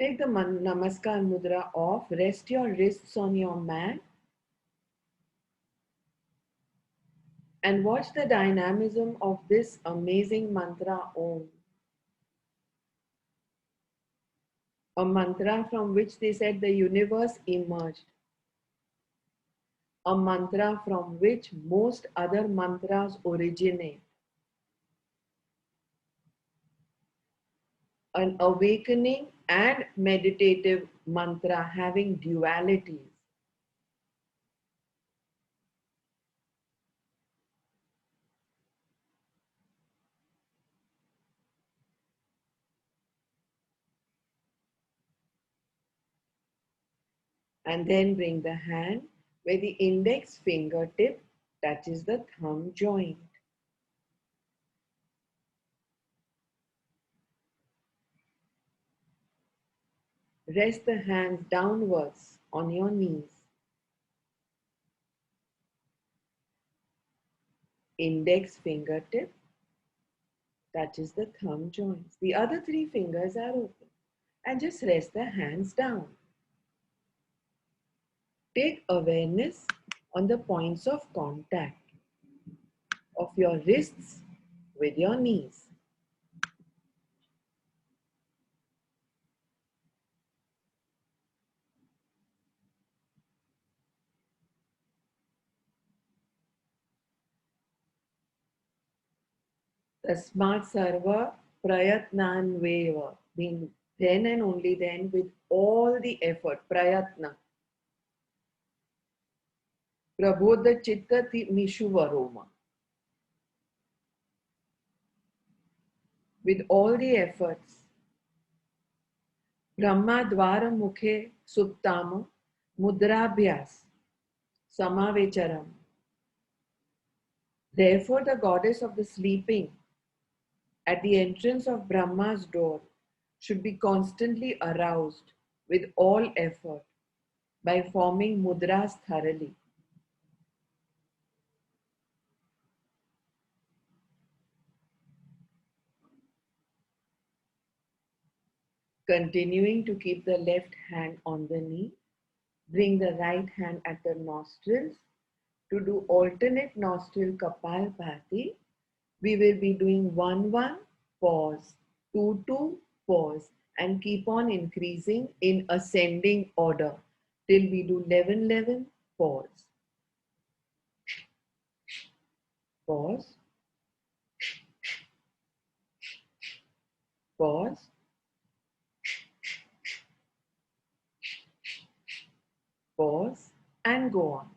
Take the Namaskar Mudra off. Rest your wrists on your mat. And watch the dynamism of this amazing mantra Om. A mantra from which they said the universe emerged. A mantra from which most other mantras originate. An awakening and meditative mantra having dualities. And then bring the hand where the index fingertip touches the thumb joint. Rest the hands downwards on your knees. Index fingertip touches the thumb joints. The other three fingers are open. And just rest the hands down. Take awareness on the points of contact of your wrists with your knees. Tasmat sarva prayatnanveva, being then and only then with all the effort, prayatna. Prabodha chitta mishuvaroma. With all the efforts. Brahma dvara mukhe suptama mudrabhyas samavecharam. Therefore, the goddess of the sleeping at the entrance of Brahma's door should be constantly aroused with all effort by forming mudras thoroughly. Continuing to keep the left hand on the knee, bring the right hand at the nostrils. To do alternate nostril Kapalbhati, we will be doing 1-1, pause, 2-2, pause, and keep on increasing in ascending order till we do 11-11, pause. Pause. Pause. Pause and go on.